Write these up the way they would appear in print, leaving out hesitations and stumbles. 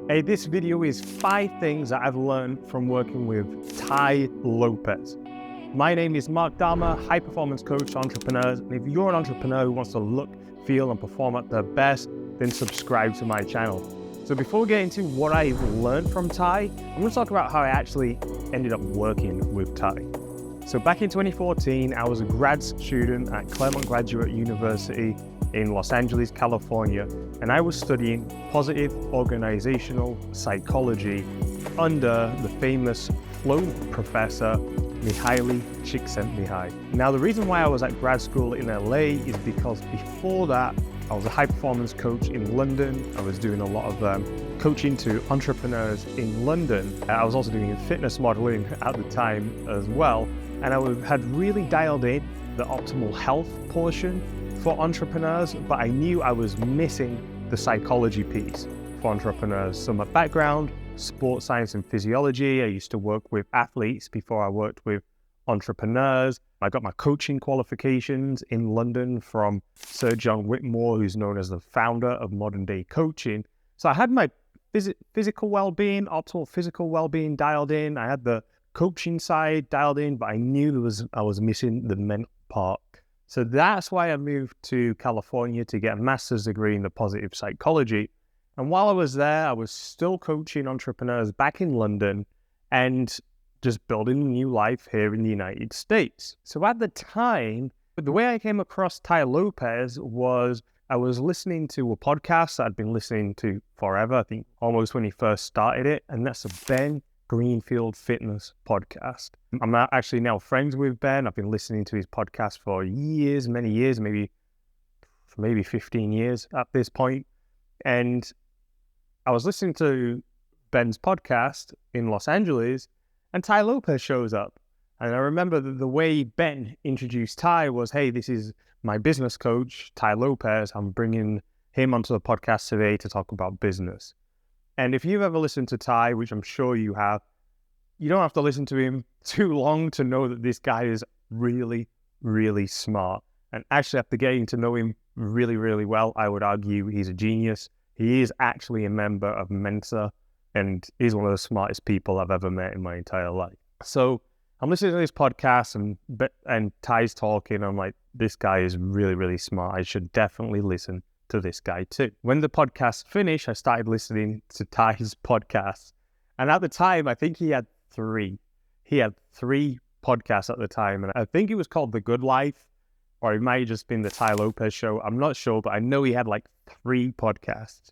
Hey, this video is 5 things that I've learned from working with Tai Lopez. My name is Mark Dhamma, high performance coach to entrepreneurs. And if you're an entrepreneur who wants to look, feel, and perform at their best, then subscribe to my channel. So before we get into what I've learned from Tai, I'm going to talk about how I actually ended up working with Tai. So back in 2014, I was a grad student at Claremont Graduate University in Los Angeles, California, and I was studying positive organizational psychology under the famous flow professor, Mihaly Csikszentmihalyi. Now, the reason why I was at grad school in LA is because before that, I was a high performance coach in London. I was doing a lot of coaching to entrepreneurs in London. I was also doing fitness modeling at the time as well. And I had really dialed in the optimal health portion for entrepreneurs, but I knew I was missing the psychology piece for entrepreneurs. So my background, sports science and physiology. I used to work with athletes before I worked with entrepreneurs. I got my coaching qualifications in London from Sir John Whitmore, who's known as the founder of modern day coaching. So I had my physical well-being, optimal physical well-being dialed in. I had the coaching side dialed in, but I knew I was missing the mental part. So that's why I moved to California to get a master's degree in the positive psychology. And while I was there, I was still coaching entrepreneurs back in London and just building a new life here in the United States. So at the time, the way I came across Tai Lopez was I was listening to a podcast that I'd been listening to forever, I think almost when he first started it, and that's a Ben Greenfield Fitness podcast. I'm actually now friends with Ben. I've been listening to his podcast for years, many years, maybe 15 years at this point. And I was listening to Ben's podcast in Los Angeles, and Tai Lopez shows up. And I remember the way Ben introduced Tai was, hey, this is my business coach, Tai Lopez. I'm bringing him onto the podcast today to talk about business. And if you've ever listened to Tai, which I'm sure you have, you don't have to listen to him too long to know that this guy is really, really smart. And actually, after getting to know him really, really well, I would argue he's a genius. He is actually a member of Mensa, and he's one of the smartest people I've ever met in my entire life. So I'm listening to this podcast, and Tai's talking. I'm like, this guy is really, really smart. I should definitely listen to this guy too. When the podcast finished, I started listening to Tai's podcast. And at the time, I think he had 3. He had 3 podcasts at the time. And I think it was called The Good Life, or it might have just been the Tai Lopez Show. I'm not sure, but I know he had like 3 podcasts.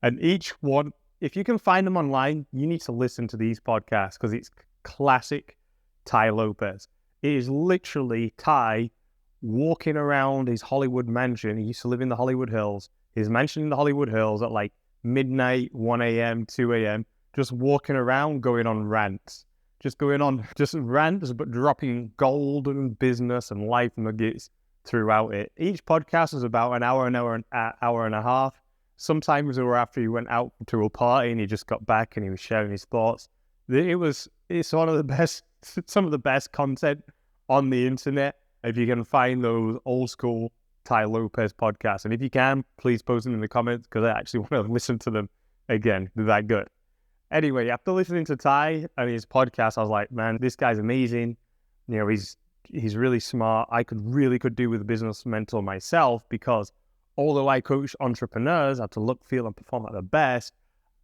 And each one, if you can find them online, you need to listen to these podcasts because it's classic Tai Lopez. It is literally Tai walking around his Hollywood mansion. He used to live in the Hollywood Hills. His mansion in the Hollywood Hills at like midnight, 1 a.m., 2 a.m., just walking around, going on rants. Just rants, but dropping golden business and life nuggets throughout it. Each podcast is about an hour and a half. Sometimes they were after he went out to a party and he just got back and he was sharing his thoughts. It's one of the best, some of the best content on the internet. If you can find those old school Tai Lopez podcasts. And if you can, please post them in the comments because I actually want to listen to them again. They're that good. Anyway, after listening to Tai and his podcast, I was like, man, this guy's amazing. You know, he's really smart. I could do with business mentor myself because although I coach entrepreneurs how to look, feel, and perform at their best,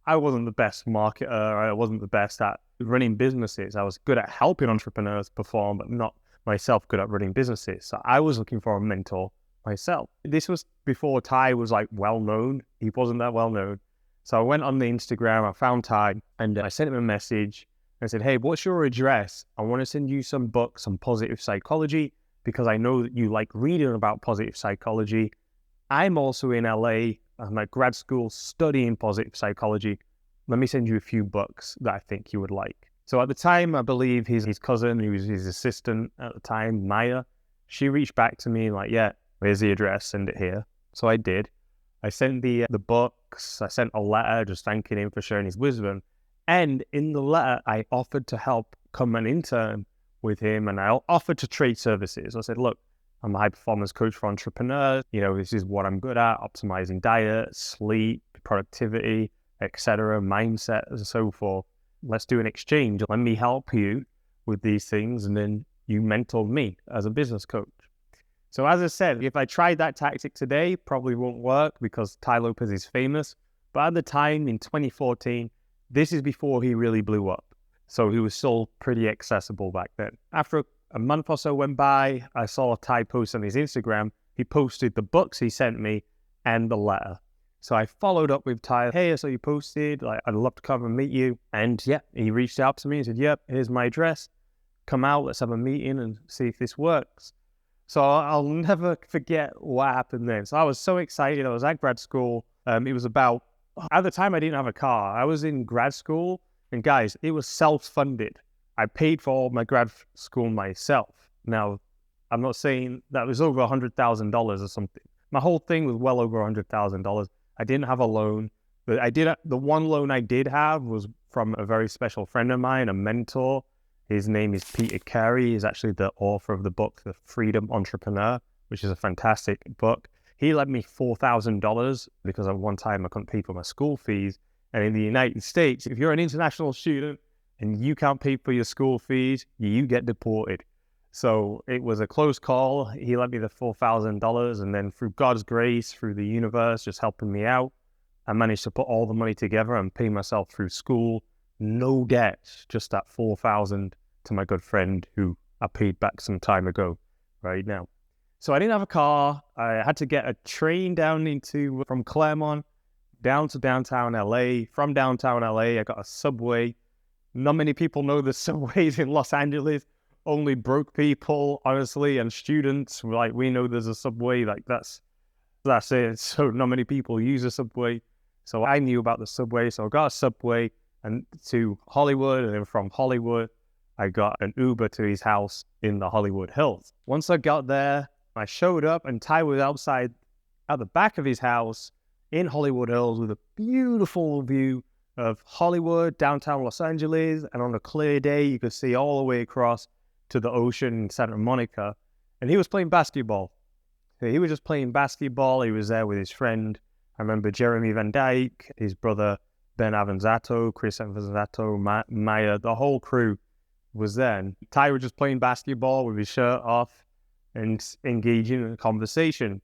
I wasn't the best marketer. I wasn't the best at running businesses. I was good at helping entrepreneurs perform, but not myself good at running businesses. So I was looking for a mentor myself. This was before Tai was like well known. He wasn't that well known. So I went on the Instagram, I found Tai, and I sent him a message. I said, hey, what's your address? I want to send you some books on positive psychology because I know that you like reading about positive psychology. I'm also in LA. I'm at grad school studying positive psychology. Let me send you a few books that I think you would like. So at the time, I believe his cousin, who was his assistant at the time, Maya, she reached back to me like, yeah, here's the address, send it here. So I did. I sent the books. I sent a letter just thanking him for sharing his wisdom. And in the letter, I offered to help come an intern with him, and I offered to trade services. I said, look, I'm a high performance coach for entrepreneurs. You know, this is what I'm good at: optimizing diet, sleep, productivity, etc., mindset and so forth. Let's do an exchange. Let me help you with these things, and then you mentor me as a business coach. So as I said, if I tried that tactic today, probably won't work because Tai Lopez is famous. But at the time in 2014, this is before he really blew up. So he was still pretty accessible back then. After a month or so went by, I saw Tai post on his Instagram. He posted the books he sent me and the letter. So I followed up with Tai. Hey, I saw you posted. I'd love to come and meet you. And yeah, he reached out to me and said, yep, here's my address. Come out, let's have a meeting and see if this works. So I'll never forget what happened then. So I was so excited. I was at grad school. It was about, at the time I didn't have a car. I was in grad school, and guys, it was self-funded. I paid for all my grad school myself. Now, I'm not saying that was over $100,000 or something. My whole thing was well over $100,000. I didn't have a loan. But the one loan I did have was from a very special friend of mine, a mentor. His name is Peter Carey. He's actually the author of the book, The Freedom Entrepreneur, which is a fantastic book. He lent me $4,000 because at one time I couldn't pay for my school fees. And in the United States, if you're an international student and you can't pay for your school fees, you get deported. So it was a close call. He lent me the $4,000, and then through God's grace, through the universe just helping me out, I managed to put all the money together and pay myself through school. No debt, just that $4,000 to my good friend who I paid back some time ago right now. So I didn't have a car. I had to get a train from Claremont down to downtown LA. From downtown LA, I got a subway. Not many people know the subways in Los Angeles. Only broke people, honestly, and students. Like, we know there's a subway. Like, that's it. So not many people use a subway. So I knew about the subway. So I got a subway and to Hollywood, and then from Hollywood, I got an Uber to his house in the Hollywood Hills. Once I got there, I showed up, and Tai was outside at the back of his house in Hollywood Hills with a beautiful view of Hollywood, downtown Los Angeles, and on a clear day, you could see all the way across to the ocean in Santa Monica. And he was playing basketball. So he was just playing basketball. He was there with his friend. I remember Jeremy Van Dyke, his brother Ben Avanzato, Chris Avanzato, Maya, the whole crew was there. And Tai was just playing basketball with his shirt off and engaging in a conversation.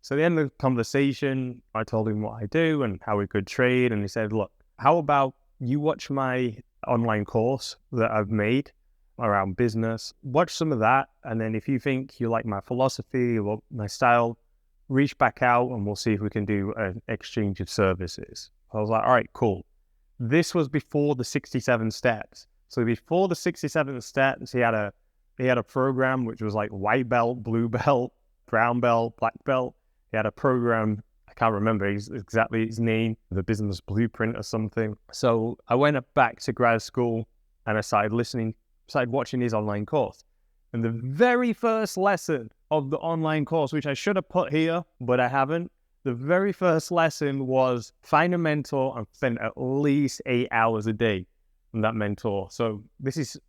So at the end of the conversation, I told him what I do and how we could trade. And he said, look, how about you watch my online course that I've made around business? Watch some of that. And then if you think you like my philosophy or my style, reach back out and we'll see if we can do an exchange of services. I was like, all right, cool. This was before the 67 steps. So before the 67 steps, he had a program which was like white belt, blue belt, brown belt, black belt. He had a program, I can't remember exactly his name, the business blueprint or something. So I went back to grad school and I started watching his online course. And the very first lesson of the online course, which I should have put here, but I haven't, the very first lesson was find a mentor and spend at least 8 hours a day on that mentor. So this is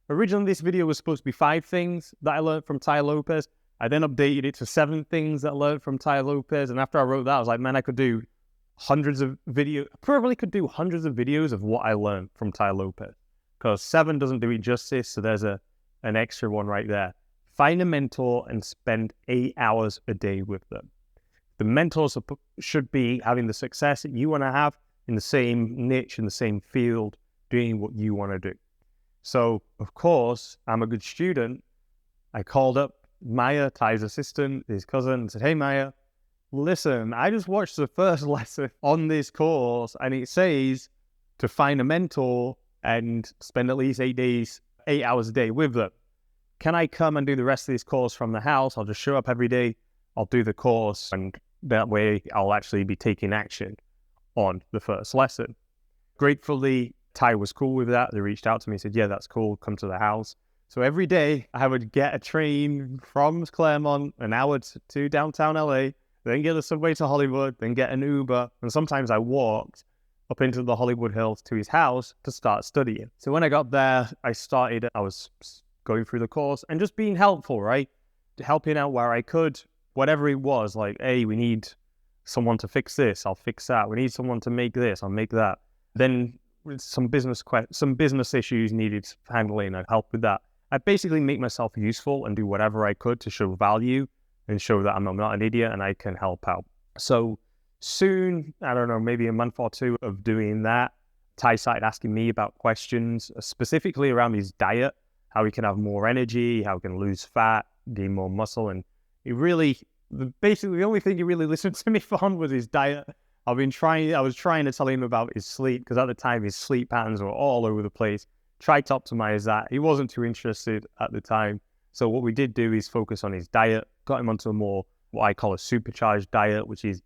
originally this video was supposed to be 5 things that I learned from Tai Lopez. I then updated it to 7 things that I learned from Tai Lopez. And after I wrote that, I was like, man, I could do hundreds of videos. I probably could do hundreds of videos of what I learned from Tai Lopez, because 7 doesn't do it justice. So there's an extra one right there. Find a mentor and spend 8 hours a day with them. The mentors should be having the success that you want to have in the same niche, in the same field, doing what you want to do. So, of course, I'm a good student. I called up Maya, Tai's assistant, his cousin, and said, hey, Maya, listen, I just watched the first lesson on this course, and it says to find a mentor and spend at least 8 hours a day with them. Can I come and do the rest of this course from the house? I'll just show up every day. I'll do the course, and that way I'll actually be taking action on the first lesson. Gratefully, Tai was cool with that. They reached out to me and said, yeah, that's cool. Come to the house. So every day I would get a train from Claremont, an hour to downtown LA, then get a subway to Hollywood, then get an Uber. And sometimes I walked up into the Hollywood Hills to his house to start studying. So when I got there, I was going through the course and just being helpful, right? Helping out where I could, whatever it was, like, hey, we need someone to fix this, I'll fix that. We need someone to make this, I'll make that. Then with some business issues needed handling, I'd help with that. I'd basically make myself useful and do whatever I could to show value and show that I'm not an idiot and I can help out. So soon, I don't know, maybe a month or two of doing that, Tai started asking me about questions, specifically around his diet, how he can have more energy, how he can lose fat, gain more muscle. And basically the only thing he really listened to me on was his diet. I was trying to tell him about his sleep, because at the time his sleep patterns were all over the place. Tried to optimize that. He wasn't too interested at the time. So what we did do is focus on his diet, got him onto a more, what I call a supercharged diet, which is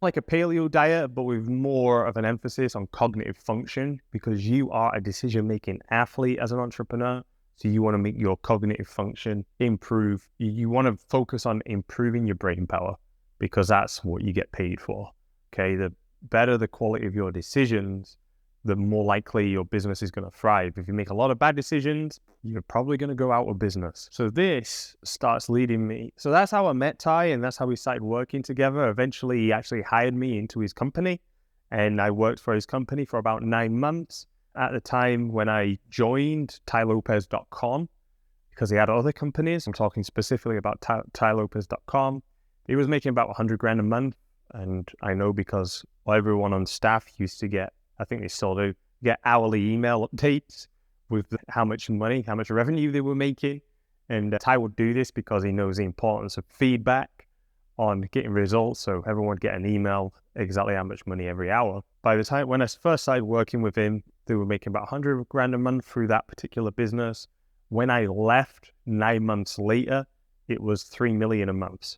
like a paleo diet, but with more of an emphasis on cognitive function, because you are a decision-making athlete as an entrepreneur. So you want to make your cognitive function improve. You want to focus on improving your brain power, because that's what you get paid for. Okay, the better the quality of your decisions, the more likely your business is going to thrive. If you make a lot of bad decisions, you're probably going to go out of business. So this starts leading me. So that's how I met Tai, and that's how we started working together. Eventually, he actually hired me into his company, and I worked for his company for about 9 months. At the time when I joined tailopez.com, because he had other companies, I'm talking specifically about tailopez.com, he was making about $100,000 a month. And I know because everyone on staff used to get, I think they still do, get hourly email updates with how much revenue they were making. And Tai would do this because he knows the importance of feedback on getting results. So everyone would get an email exactly how much money every hour. By the time when I first started working with him, they were making about $100,000 a month through that particular business. When I left 9 months later, it was $3 million a month.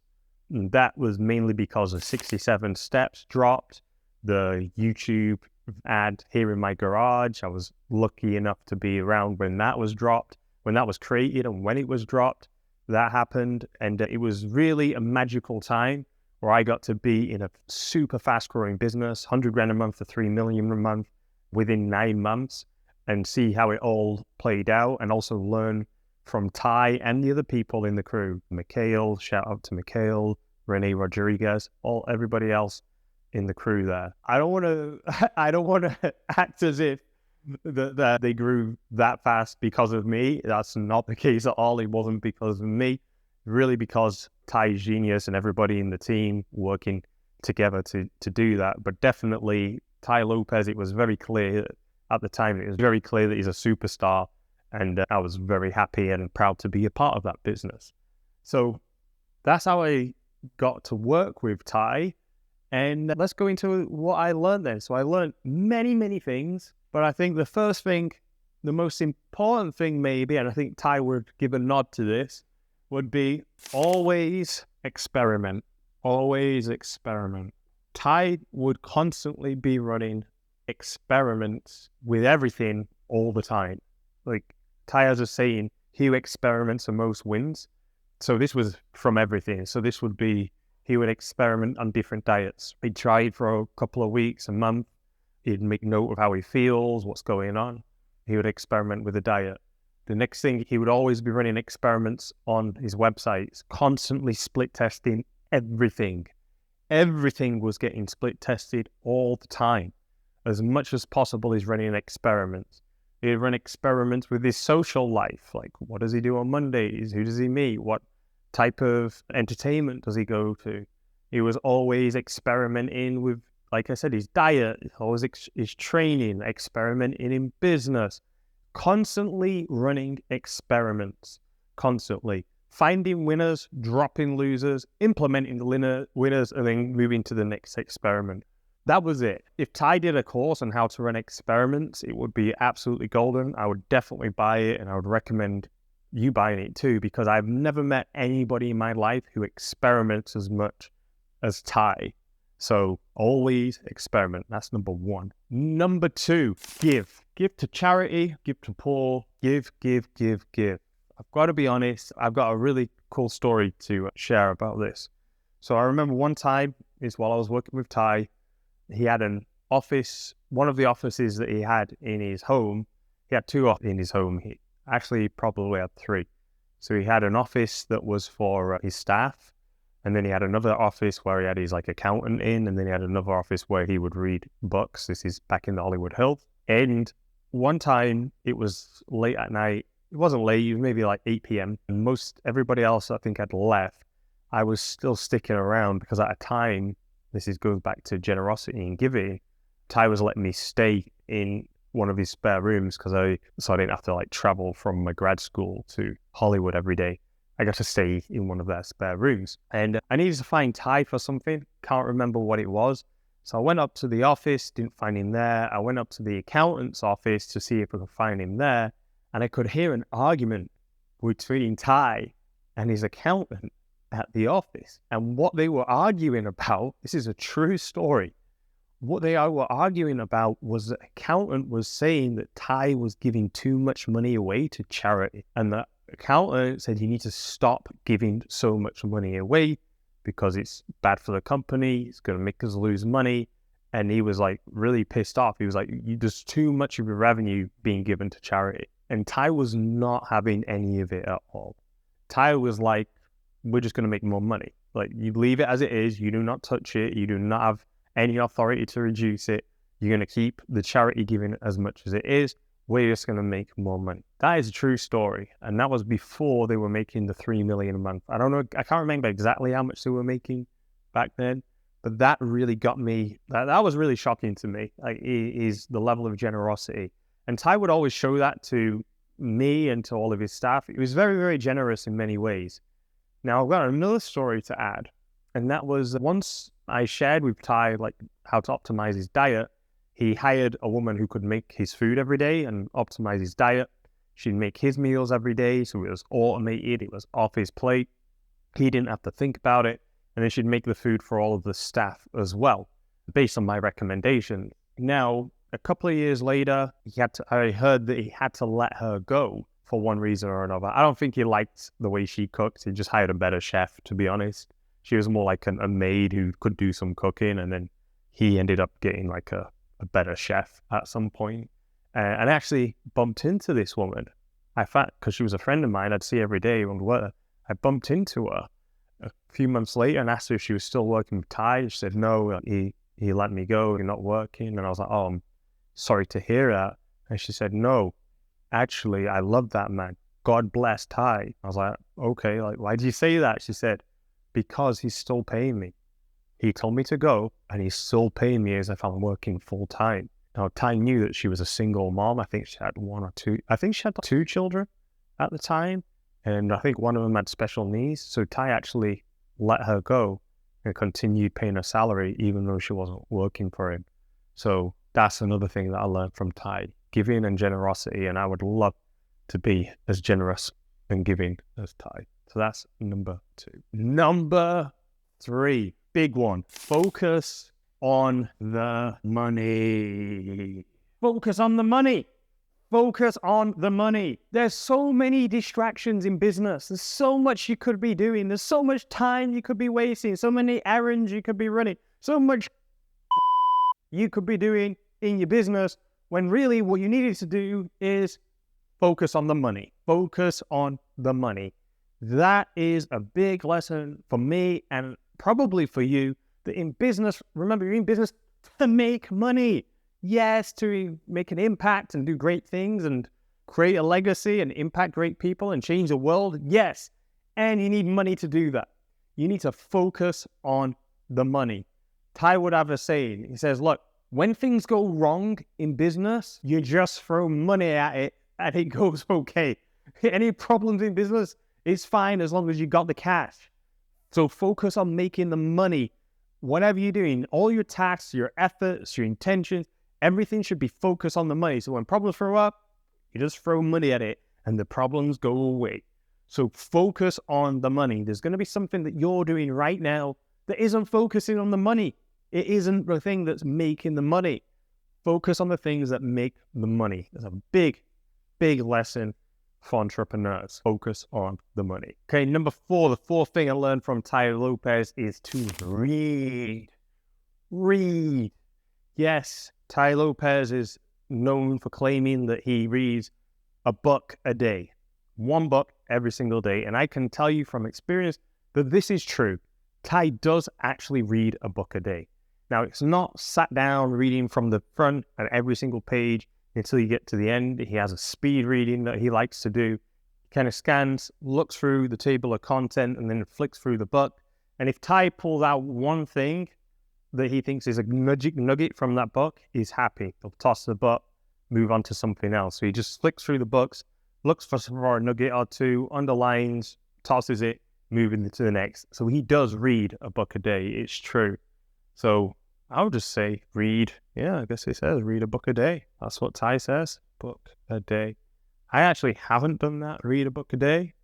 And that was mainly because of 67 steps dropped, the YouTube ad here in my garage. I was lucky enough to be around when that was dropped, when that was created and when it was dropped. That happened. And it was really a magical time where I got to be in a super fast growing business, $100,000 a month to $3 million a month within 9 months, and see how it all played out, and also learn from Tai and the other people in the crew. Mikhail, shout out to Mikhail, Rene Rodriguez, everybody else in the crew there. I don't want to act as if that they grew that fast because of me. That's not the case at all. It wasn't because of me, really because Tai's genius and everybody in the team working together to do that. But definitely Tai Lopez, it was very clear at the time, it was very clear that he's a superstar. And I was very happy and proud to be a part of that business. So that's how I got to work with Tai. And let's go into what I learned then. So I learned many, many things. But I think the first thing, the most important thing maybe, and I think Tai would give a nod to this, would be always experiment. Always experiment. Tai would constantly be running experiments with everything all the time. Like Tai has a saying, he who experiments the most wins. So this was from everything. So this would be, he would experiment on different diets. He'd try it for a couple of weeks, a month. He'd make note of how he feels, what's going on. He would experiment with the diet. The next thing, he would always be running experiments on his websites, constantly split testing everything. Everything was getting split tested all the time. As much as possible, he's running experiments. He'd run experiments with his social life, like what does he do on Mondays? Who does he meet? What type of entertainment does he go to? He was always experimenting with, like I said, his diet, always his training, experimenting in business, constantly running experiments, constantly finding winners, dropping losers, implementing the winners, and then moving to the next experiment. That was it. If Tai did a course on how to run experiments, it would be absolutely golden. I would definitely buy it, and I would recommend you buying it too, because I've never met anybody in my life who experiments as much as Tai. So always experiment. That's number one. Number two, give. Give to charity, give to poor, give. I've got to be honest, I've got a really cool story to share about this. So I remember one time is while I was working with Tai, he had an office, one of the offices that he had in his home. He had two in his home. He actually probably had three. So he had an office that was for his staff. And then he had another office where he had his like accountant in, and then he had another office where he would read books. This is back in the Hollywood Hills. And one time it was late at night. It wasn't late, it was maybe like 8 p.m. And everybody else I think had left. I was still sticking around because at a time, goes back to generosity and giving, Tai was letting me stay in one of his spare rooms so I didn't have to like travel from my grad school to Hollywood every day. I got to stay in one of their spare rooms. And I needed to find Tai for something. Can't remember what it was. So I went up to the office, didn't find him there. I went up to the accountant's office to see if I could find him there. And I could hear an argument between Tai and his accountant at the office. And what they were arguing about, this is a true story. What they were arguing about was the accountant was saying that Tai was giving too much money away to charity. And the accountant said, you need to stop giving so much money away because it's bad for the company. It's going to make us lose money. And he was like really pissed off. He was like, there's too much of your revenue being given to charity. And Tai was not having any of it at all. Tai was like, we're just going to make more money. Like, you leave it as it is. You do not touch it. You do not have any authority to reduce it. You're going to keep the charity giving as much as it is. We're just going to make more money. That is a true story. And that was before they were making the $3 million a month. I don't know. I can't remember exactly how much they were making back then, but that really got me. That was really shocking to me. Like, is the level of generosity. And Tai would always show that to me and to all of his staff. He was very, very generous in many ways. Now, I've got another story to add. And that was once I shared with Tai like how to optimize his diet. He hired a woman who could make his food every day and optimize his diet. She'd make his meals every day, so it was automated. It was off his plate. He didn't have to think about it. And then she'd make the food for all of the staff as well, based on my recommendation. Now, a couple of years later, I heard that he had to let her go for one reason or another. I don't think he liked the way she cooked. He just hired a better chef, to be honest. She was more like a maid who could do some cooking, and then he ended up getting like a better chef at some point. And I actually bumped into this woman. I found, because she was a friend of mine, I'd see every day on work. I bumped into her a few months later and asked her if she was still working with Tai. She said, no, he let me go, you're not working. And I was like, oh, I'm sorry to hear that. And she said, no, actually, I love that man. God bless Tai. I was like, okay, like, why did you say that? She said, because he's still paying me. He told me to go, and he's still paying me as if I'm working full time. Now, Tai knew that she was a single mom. I think she had two children at the time, and I think one of them had special needs. So Tai actually let her go and continued paying her salary, even though she wasn't working for him. So that's another thing that I learned from Tai, giving and generosity. And I would love to be as generous and giving as Tai. So that's number 2. Number 3. Big one. Focus on the money. Focus on the money. Focus on the money. There's so many distractions in business. There's so much you could be doing. There's so much time you could be wasting. So many errands you could be running. So much you could be doing in your business when really what you needed to do is focus on the money. Focus on the money. That is a big lesson for me and probably for you, that in business, remember, you're in business to make money. Yes, to make an impact and do great things and create a legacy and impact great people and change the world. Yes, and you need money to do that. You need to focus on the money. Tai would have a saying. He says, look, when things go wrong in business, you just throw money at it and it goes okay. Any problems in business, it's fine as long as you got the cash. So focus on making the money. Whatever you're doing, all your tasks, your efforts, your intentions, everything should be focused on the money. So when problems throw up, you just throw money at it and the problems go away. So focus on the money. There's going to be something that you're doing right now that isn't focusing on the money. It isn't the thing that's making the money. Focus on the things that make the money. There's a big, big lesson for entrepreneurs. Focus on the money. Okay, number 4, the 4th thing I learned from Tai Lopez is to read. Read. Yes, Tai Lopez is known for claiming that he reads a book a day. 1 book every single day. And I can tell you from experience that this is true. Tai does actually read a book a day. Now, it's not sat down reading from the front and every single page until you get to the end. He has a speed reading that he likes to do. He kind of scans, looks through the table of content, and then flicks through the book. And if Tai pulls out one thing that he thinks is a nugget from that book, he's happy. He'll toss the book, move on to something else. So he just flicks through the books, looks for a nugget or two, underlines, tosses it, moving to the next. So he does read a book a day. It's true. So I would just say read. Yeah, I guess it says read a book a day. That's what Tai says, book a day. I actually haven't done that, read a book a day,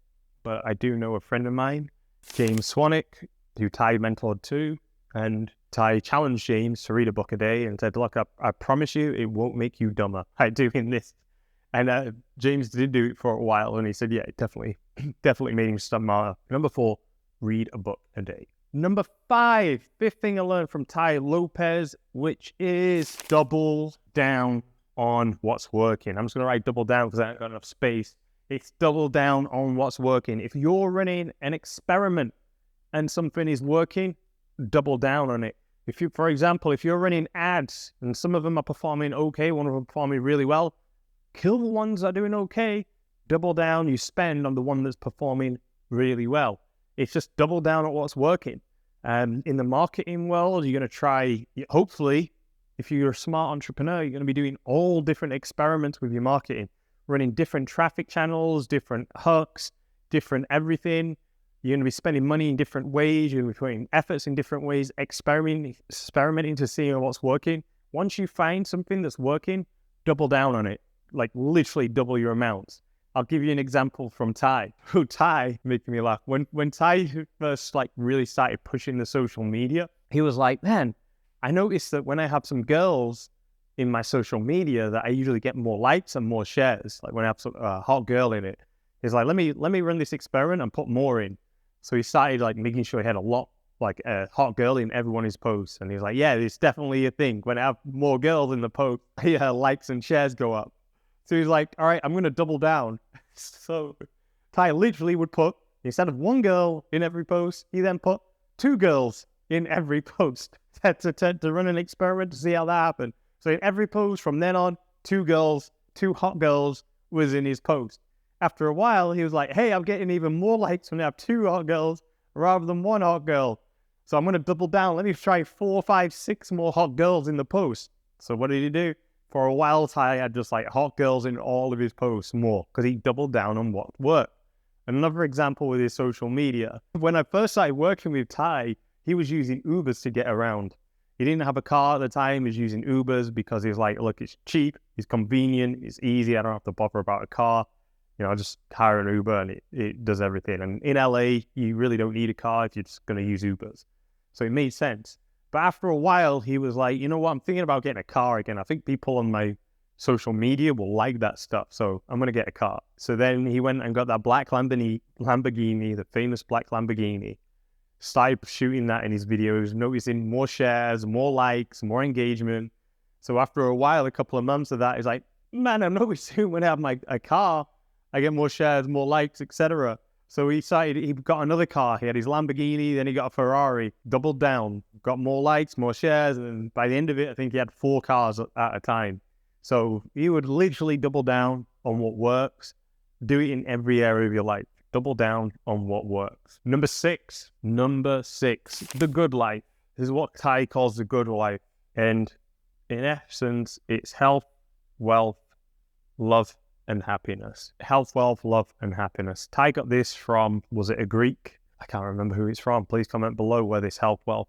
but I do know a friend of mine, James Swanwick, who Tai mentored too, and Tai challenged James to read a book a day and said, look, I promise you it won't make you dumber by doing this. And James did do it for a while, and he said, yeah, it definitely made him smarter. Number 4, read a book a day. Number 5, fifth thing I learned from Tai Lopez, which is double down on what's working. I'm just going to write double down because I haven't got enough space. It's double down on what's working. If you're running an experiment and something is working, double down on it. For example, if you're running ads and some of them are performing okay, one of them performing really well, kill the ones that are doing okay, double down, you spend on the one that's performing really well. It's just double down on what's working. In the marketing world, you're going to try, hopefully, if you're a smart entrepreneur, you're going to be doing all different experiments with your marketing, running different traffic channels, different hooks, different everything. You're going to be spending money in different ways. You're going to be putting efforts in different ways, experimenting to see what's working. Once you find something that's working, double down on it. Like literally double your amounts. I'll give you an example from Tai. Tai making me laugh. When Tai first really started pushing the social media, he was like, man, I noticed that when I have some girls in my social media that I usually get more likes and more shares. Like when I have a hot girl in it, he's like, let me run this experiment and put more in. So he started making sure he had a lot, a hot girl in every one of his posts. And he's like, yeah, it's definitely a thing. When I have more girls in the post, likes and shares go up. So he's like, all right, I'm going to double down. So Tai literally would put, instead of one girl in every post, he then put 2 girls in every post to run an experiment to see how that happened. So in every post from then on, 2 girls, 2 hot girls was in his post. After a while, he was like, hey, I'm getting even more likes when I have 2 hot girls rather than 1 hot girl. So I'm going to double down. Let me try 4, 5, 6 more hot girls in the post. So what did he do? For a while, Tai had just hot girls in all of his posts more because he doubled down on what worked. Another example with his social media. When I first started working with Tai, he was using Ubers to get around. He didn't have a car at the time. He was using Ubers because he was like, look, it's cheap, it's convenient, it's easy. I don't have to bother about a car. I just hire an Uber and it does everything. And in LA, you really don't need a car if you're just going to use Ubers. So it made sense. But after a while, he was like, you know what, I'm thinking about getting a car again. I think people on my social media will like that stuff. So I'm going to get a car. So then he went and got that black Lamborghini, the famous black Lamborghini, started shooting that in his videos, noticing more shares, more likes, more engagement. So after a while, a couple of months of that, he's like, man, I'm noticing when I have a car, I get more shares, more likes, etc. So he got another car. He had his Lamborghini, then he got a Ferrari, doubled down, got more likes, more shares. And by the end of it, I think he had 4 cars at a time. So he would literally double down on what works, do it in every area of your life. Double down on what works. Number 6, the good life. This is what Tai calls the good life. And in essence, it's health, wealth, love, and happiness. Health, wealth, love, and happiness. Tai got this from, was it a Greek? I can't remember who it's from. Please comment below where this health, wealth,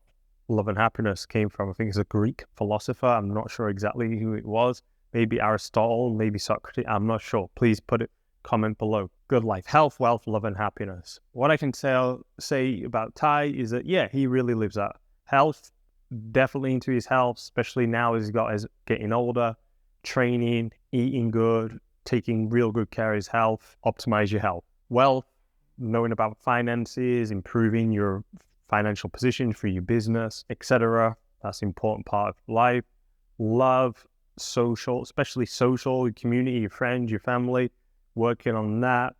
love, and happiness came from. I think it's a Greek philosopher. I'm not sure exactly who it was. Maybe Aristotle, maybe Socrates. I'm not sure. Please comment below. Good life. Health, wealth, love, and happiness. What I can say about Tai is that, yeah, he really lives that. Health, definitely into his health, especially now as he's getting older. Training, eating good, taking real good care of his health, optimize your health. Wealth, knowing about finances, improving your financial position for your business, etc. That's an important part of life. Love, social, especially social, your community, your friends, your family, working on that.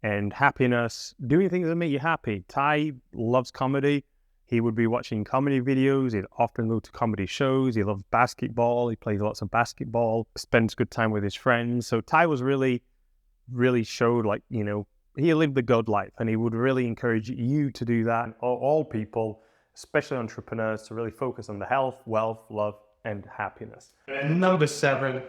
And happiness, doing things that make you happy. Tai loves comedy. He would be watching comedy videos. He'd often go to comedy shows. He loves basketball. He plays lots of basketball, spends good time with his friends. So Tai was really showed he lived the good life, and he would really encourage you to do that. All people, especially entrepreneurs, to really focus on the health, wealth, love, and happiness. And number 7,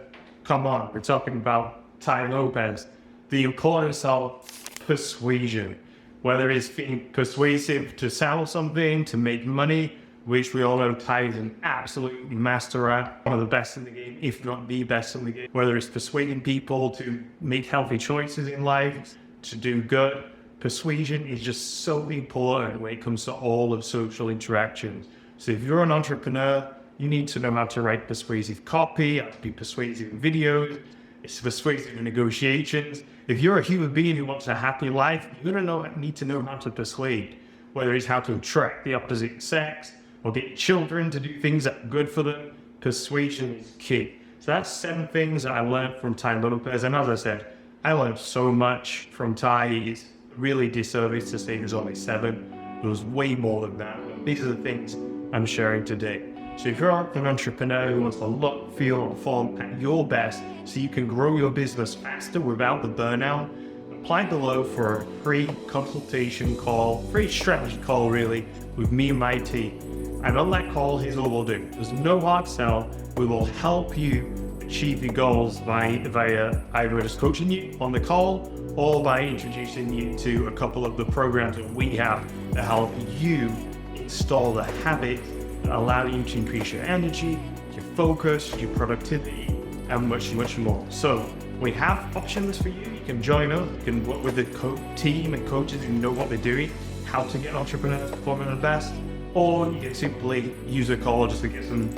come on, we're talking about Tai Lopez, the importance of persuasion. Whether it's being persuasive to sell something, to make money, which we all know Tai is an absolute master at, one of the best in the game, if not the best in the game. Whether it's persuading people to make healthy choices in life, to do good, persuasion is just so important when it comes to all of social interactions. So if you're an entrepreneur, you need to know how to write persuasive copy, how to be persuasive in videos, it's persuasive in negotiations. If you're a human being who wants a happy life, you're gonna need to know how to persuade, whether it's how to attract the opposite sex or get children to do things that are good for them. Persuasion is key. So that's 7 things that I learned from Tai Lopez. And as I said, I learned so much from Tai. It's really disservice to say there's only 7. There was way more than that. These are the things I'm sharing today. So if you're an entrepreneur who wants to look, feel, and perform at your best so you can grow your business faster without the burnout, apply below for a free consultation call, free strategy call really, with me and my team. And on that call, here's what we'll do. There's no hard sell. We will help you achieve your goals via either just coaching you on the call or by introducing you to a couple of the programs that we have to help you install the habits that allow you to increase your energy, your focus, your productivity, and much, much more. So we have options for you. You can join us. You can work with the team and coaches who know what they're doing, how to get entrepreneurs performing the best, or you can simply use a call just to get some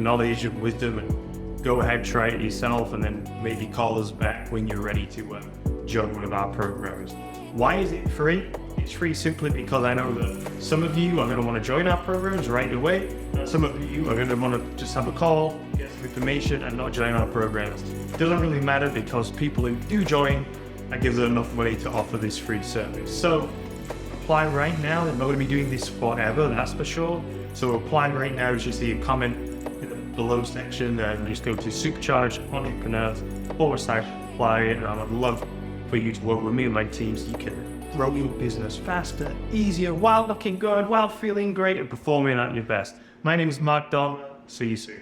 knowledge and wisdom and go ahead, try it yourself, and then maybe call us back when you're ready to join one of our programs. Why is it free? It's free simply because I know that some of you are going to want to join our programs right away. Some of you are going to want to just have a call, get some information, and not join our programs. It doesn't really matter because people who do join, I give them enough money to offer this free service. So apply right now. I'm not going to be doing this forever, that's for sure. So apply right now. Just see a comment in the below section and just go to Supercharged Entrepreneurs /apply, and I would love for you to work with me and my team so you can grow your business faster, easier, while looking good, while feeling great and performing at your best. My name is Mark Dhamma. See you soon.